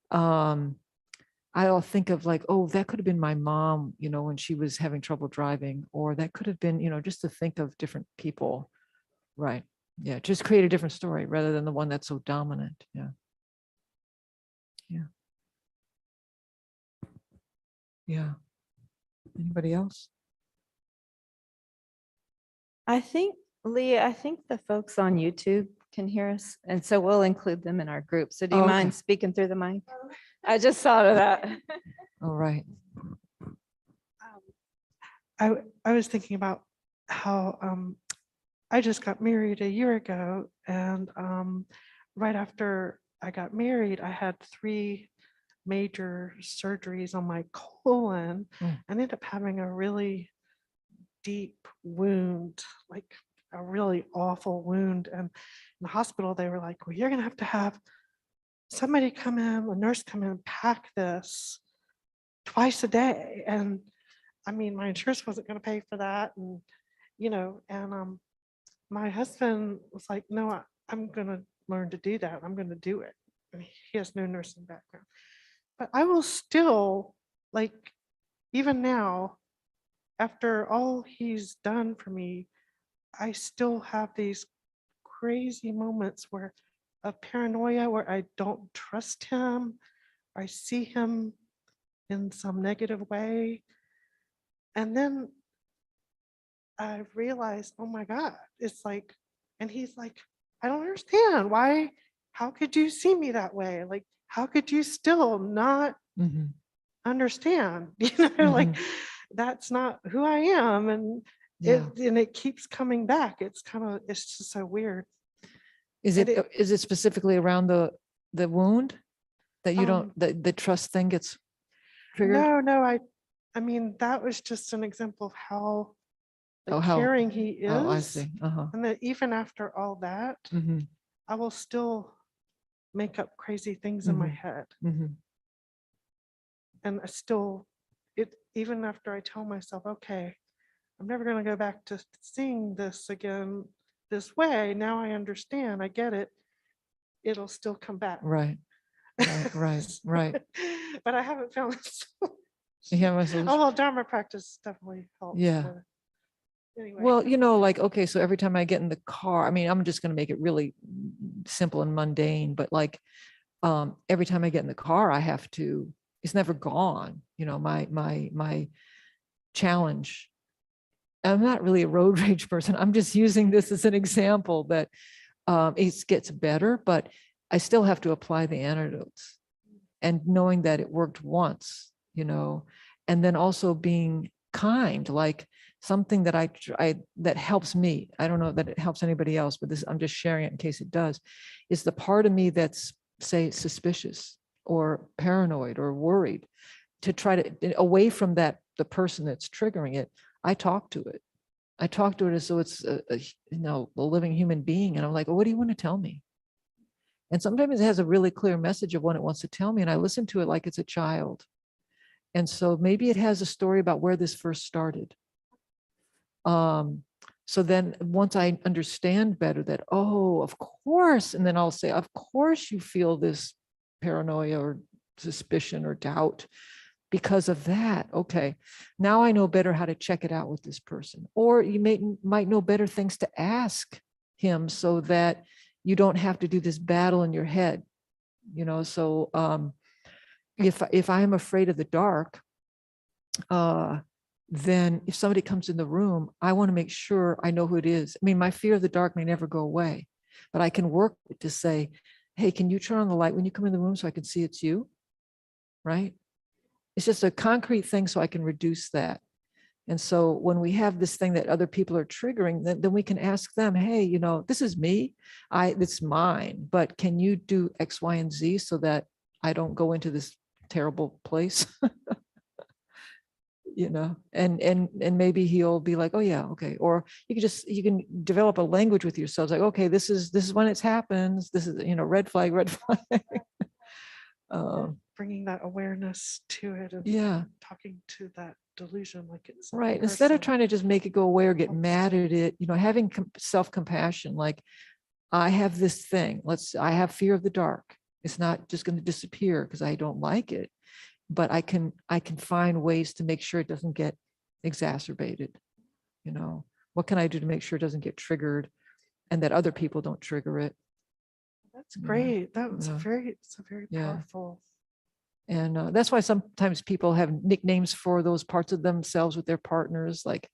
I'll think of like, oh, that could have been my mom, when she was having trouble driving, or that could have been, just to think of different people. Right. Yeah. Just create a different story rather than the one that's so dominant. Yeah. Yeah. Yeah. Anybody else?
I think, Leah, I think the folks on YouTube can hear us, and so we'll include them in our group. So do you
Oh, okay.
mind speaking through the mic? I just thought of that.
All right.
I was thinking about how I just got married a year ago, and right after I got married, I had 3 major surgeries on my colon. I ended up having a really deep wound, like a really awful wound. And in the hospital, they were like, well, you're going to have somebody come in, a nurse come in and pack this twice a day. And I mean, my insurance wasn't going to pay for that. And, my husband was like, no, I'm going to learn to do that. I'm going to do it. And he has no nursing background. But I will still, like, even now, after all he's done for me, I still have these crazy moments of paranoia where I don't trust him. I see him in some negative way. And then I realized, oh my God, it's like, and he's like, I don't understand why, how could you see me that way? Like, how could you still not understand? Like, that's not who I am. And it keeps coming back. It's just so weird.
Is it specifically around the wound that you don't, the trust thing gets triggered?
No, I mean, that was just an example of how caring he is.
Oh, I see.
And that even after all that, I will still make up crazy things in my head. And even after I tell myself, okay, I'm never going to go back to seeing this again this way. Now I understand, I get it. It'll still come back.
Right. Right.
But I haven't found this.
Yeah,
well, Dharma practice definitely helps.
Yeah.
Anyway.
Well, like, okay, so every time I get in the car, I mean, I'm just going to make it really simple and mundane, but like, every time I get in the car, It's never gone. You know, my challenge. I'm not really a road rage person. I'm just using this as an example that it gets better, but I still have to apply the antidotes, and knowing that it worked once, you know, and then also being kind, like something that I that helps me. I don't know that it helps anybody else, but this, I'm just sharing it in case it does, is the part of me that's, say, suspicious or paranoid or worried, to try to, away from that, the person that's triggering it, I talk to it. I talk to it as though it's a living human being. And I'm like, oh, what do you want to tell me? And sometimes it has a really clear message of what it wants to tell me. And I listen to it like it's a child. And so maybe it has a story about where this first started. So then once I understand better that, oh, of course, and then I'll say, of course you feel this paranoia or suspicion or doubt because of that. Okay, now I know better how to check it out with this person. Or you might know better things to ask him so that you don't have to do this battle in your head, you know. So if I'm afraid of the dark, then if somebody comes in the room, I want to make sure I know who it is. I mean, my fear of the dark may never go away, but I can work to say, hey, can you turn on the light when you come in the room so I can see it's you? Right? It's just a concrete thing so I can reduce that. And so when we have this thing that other people are triggering, then we can ask them, hey, you know, this is me, it's mine, but can you do X, Y, and Z so that I don't go into this terrible place? You know, and maybe he'll be like, oh yeah, okay. Or you can develop a language with yourselves, like, okay, this is when it happens. This is, you know, red flag, red flag.
Bringing that awareness to it, and
Yeah.
talking to that delusion like it's
Right. Instead of trying to just make it go away or get mad at it, you know, having self-compassion, like, I have this thing. I have fear of the dark. It's not just going to disappear because I don't like it, but I can find ways to make sure it doesn't get exacerbated. You know, what can I do to make sure it doesn't get triggered, and that other people don't trigger it?
That's great. That was
Yeah.
it's a very
Yeah.
powerful.
And that's why sometimes people have nicknames for those parts of themselves with their partners, like,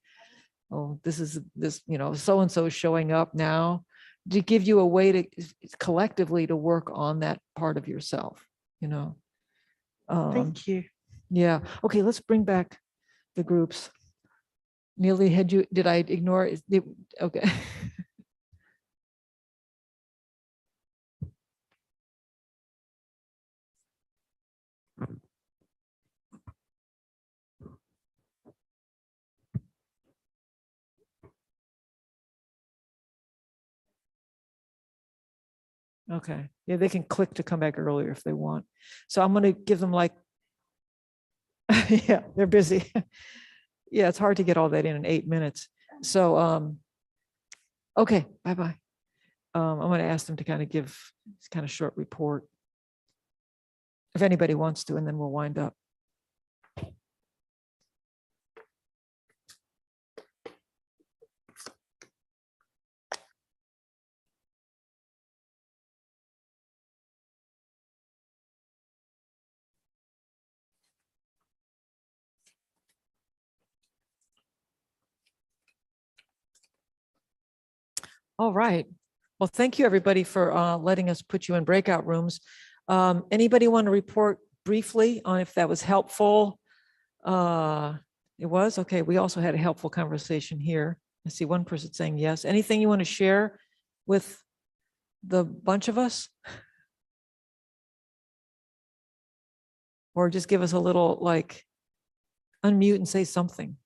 oh, this, you know, so-and-so showing up now, to give you a way to collectively to work on that part of yourself, you know.
Thank you.
Yeah. Okay, let's bring back the groups. Neely, did I ignore it? Okay. Okay. Yeah, they can click to come back earlier if they want. So I'm going to give them like, yeah, they're busy. Yeah, it's hard to get all that in 8 minutes. So, okay, bye-bye. I'm going to ask them to kind of give this kind of short report, if anybody wants to, and then we'll wind up. All right. Well, thank you, everybody, for letting us put you in breakout rooms. Anybody want to report briefly on if that was helpful? It was? Okay. We also had a helpful conversation here. I see one person saying yes. Anything you want to share with the bunch of us? Or just give us a little, like, unmute and say something.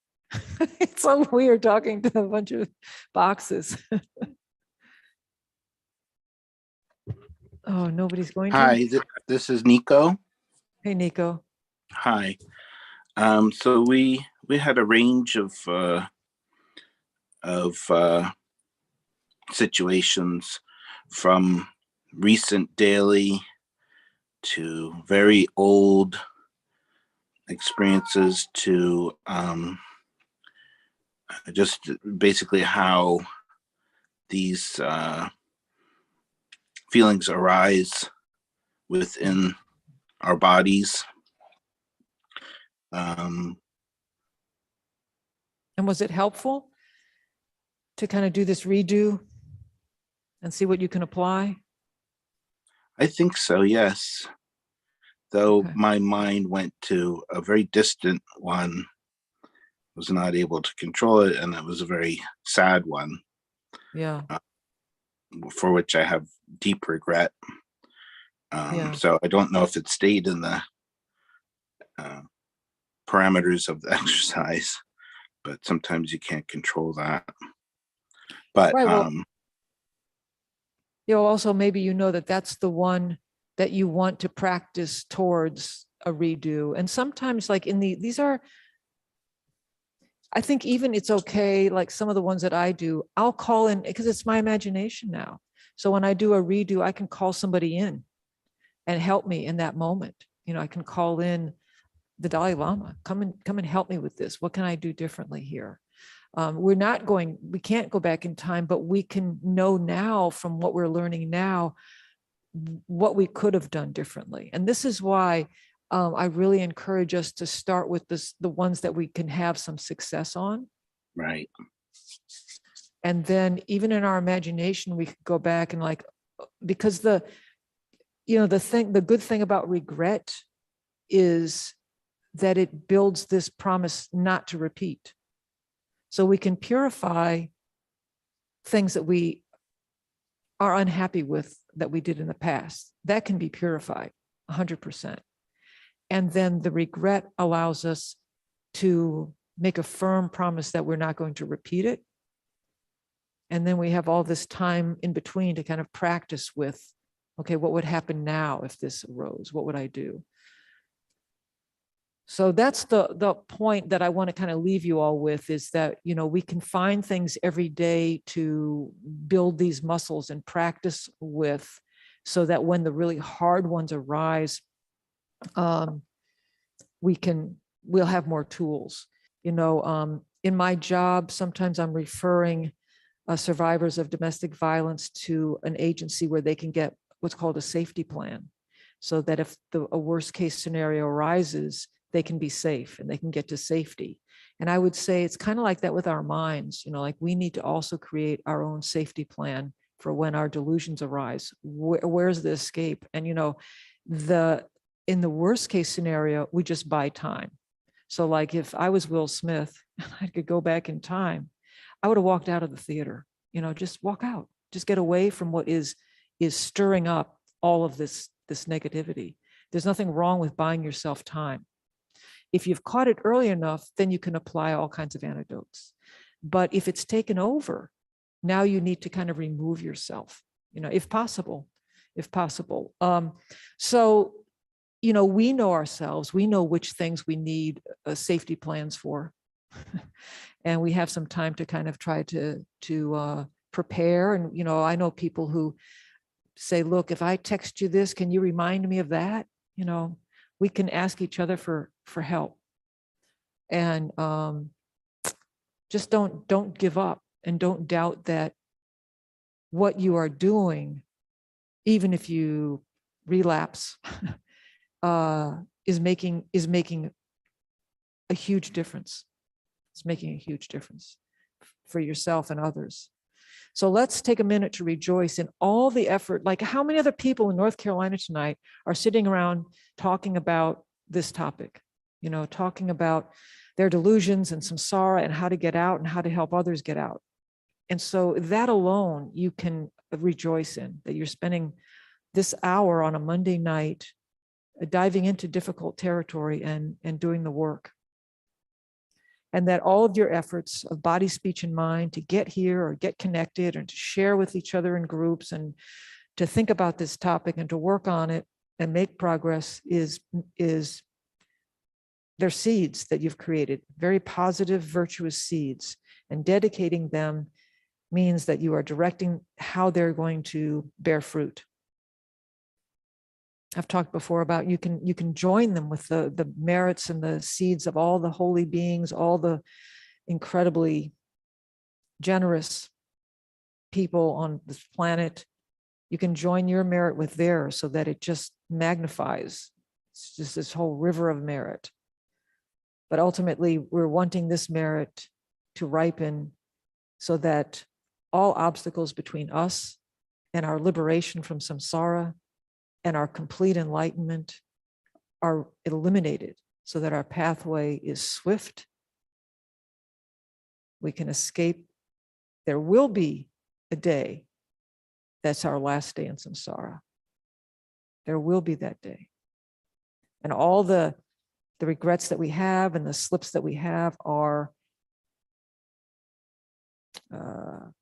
It's so weird talking to a bunch of boxes. Oh, nobody's going to?
Hi, this is Nico.
Hey, Nico.
Hi. So we had a range of situations, from recent daily to very old experiences, to just basically how these feelings arise within our bodies. Um,
And was it helpful to kind of do this redo and see what you can apply?
I think so, yes. Though
Okay.
my mind went to a very distant one, was not able to control it, and it was a very sad one,
Yeah.
for which I have deep regret.
Yeah.
So I don't know if it stayed in the parameters of the exercise, but sometimes you can't control that. But
Right. Well, also maybe you know that that's the one that you want to practice towards a redo. And sometimes like these are, I think even it's okay, like some of the ones that I do, I'll call in because it's my imagination now. So when I do a redo, I can call somebody in and help me in that moment. You know, I can call in the Dalai Lama, come and help me with this. What can I do differently here? We can't go back in time, but we can know now from what we're learning now, what we could have done differently. And this is why I really encourage us to start with the ones that we can have some success on.
right.
And then even in our imagination, we could go back and because the good thing about regret is that it builds this promise not to repeat. So we can purify things that we are unhappy with that we did in the past. That can be purified 100%. And then the regret allows us to make a firm promise that we're not going to repeat it. And then we have all this time in between to kind of practice with, okay, what would happen now if this arose? What would I do? So that's the point that I want to kind of leave you all with, is that, we can find things every day to build these muscles and practice with, so that when the really hard ones arise, we'll have more tools. In my job, sometimes I'm referring survivors of domestic violence to an agency where they can get what's called a safety plan, so that if a worst case scenario arises, they can be safe and they can get to safety. And I would say it's kind of like that with our minds, like we need to also create our own safety plan for when our delusions arise. Where's the escape? And, in the worst case scenario, we just buy time. So like if I was Will Smith and I could go back in time, I would have walked out of the theater, just walk out, just get away from what is stirring up all of this negativity. There's nothing wrong with buying yourself time. If you've caught it early enough, then you can apply all kinds of antidotes. But if it's taken over, now you need to kind of remove yourself, if possible. So, we know ourselves, we know which things we need safety plans for. And we have some time to kind of try to prepare. And, I know people who say, look, if I text you this, can you remind me of that? We can ask each other for help. And just don't give up, and don't doubt that what you are doing, even if you relapse, is making a huge difference. It's making a huge difference for yourself and others. So let's take a minute to rejoice in all the effort. Like, how many other people in North Carolina tonight are sitting around talking about this topic, talking about their delusions and samsara and how to get out and how to help others get out. And so that alone you can rejoice in, that you're spending this hour on a Monday night diving into difficult territory and doing the work. And that all of your efforts of body, speech, and mind to get here or get connected and to share with each other in groups and to think about this topic and to work on it and make progress is they're seeds that you've created, very positive, virtuous seeds. And dedicating them means that you are directing how they're going to bear fruit. I've talked before about you can join them with the merits and the seeds of all the holy beings, all the incredibly generous people on this planet. You can join your merit with theirs so that it just magnifies. It's just this whole river of merit. But ultimately, we're wanting this merit to ripen so that all obstacles between us and our liberation from samsara and our complete enlightenment are eliminated so that our pathway is swift. We can escape. There will be a day that's our last day in samsara. There will be that day. And all the regrets that we have and the slips that we have are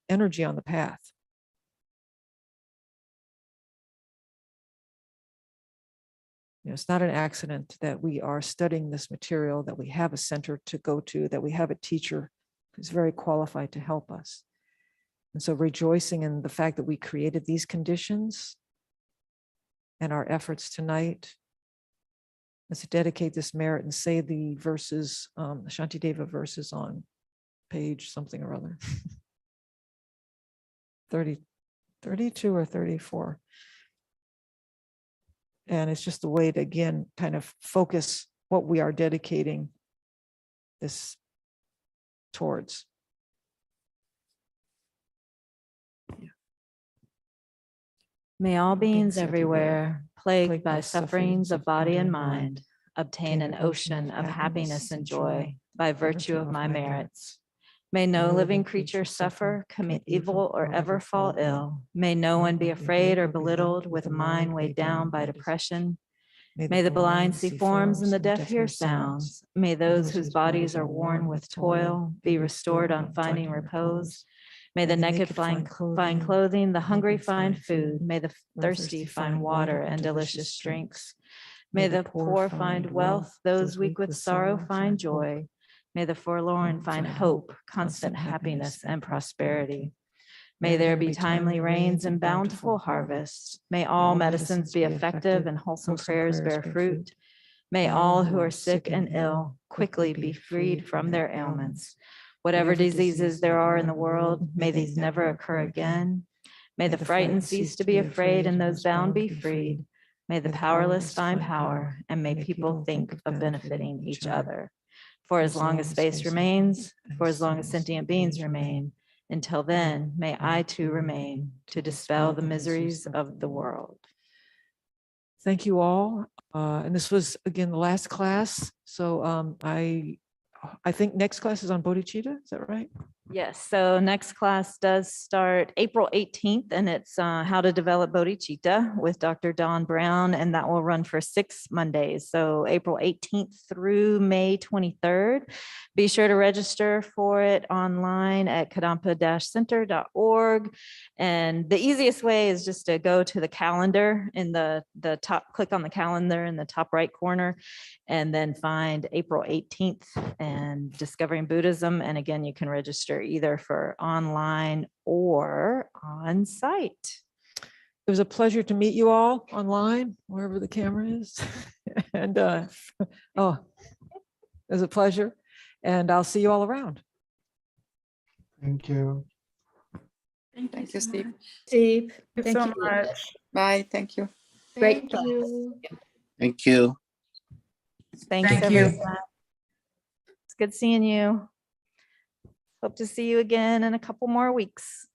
energy on the path. You know, it's not an accident that we are studying this material, that we have a center to go to, that we have a teacher who's very qualified to help us. And so rejoicing in the fact that we created these conditions and our efforts tonight, let's dedicate this merit and say the verses, Shantideva verses on page something or other. 32 or 34. And it's just a way to, again, kind of focus what we are dedicating this towards.
May all beings everywhere, plagued by sufferings of body and mind, obtain an ocean of happiness and joy by virtue of my merits. May no living creature suffer, commit evil, or ever fall ill. May no one be afraid or belittled with a mind weighed down by depression. May the blind see forms and the deaf hear sounds. May those whose bodies are worn with toil be restored on finding repose. May the naked find clothing, the hungry find food. May the thirsty find water and delicious drinks. May the poor find wealth, those weak with sorrow find joy. May the forlorn find hope, constant happiness, and prosperity. May there be timely rains and bountiful harvests. May all medicines be effective and wholesome prayers bear fruit. May all who are sick and ill quickly be freed from their ailments. Whatever diseases there are in the world, may these never occur again. May the frightened cease to be afraid and those bound be freed. May the powerless find power, and may people think of benefiting each other. For as long as space remains, for as long as sentient beings remain, until then, may I too remain to dispel the miseries of the world.
Thank you all. And this was, again, the last class. So I think next class is on bodhicitta. Is that right?
Yes, so next class does start April 18th, and it's how to develop bodhicitta with Dr. Don Brown, and that will run for 6 Mondays. So April 18th through May 23rd. Be sure to register for it online at kadampa-center.org. And the easiest way is just to go to the calendar in the top, click on the calendar in the top right corner, and then find April 18th and Discovering Buddhism. And again, you can register either for online or on site.
It was a pleasure to meet you all online, wherever the camera is. And it was a pleasure. And I'll see you all around.
Thank you.
Thank you, Steve.
Steve,
Thank you so much.
Bye. Thank you.
great.
Thank you.
Thanks,
Thank you.
everyone. It's good seeing you. Hope to see you again in a couple more weeks.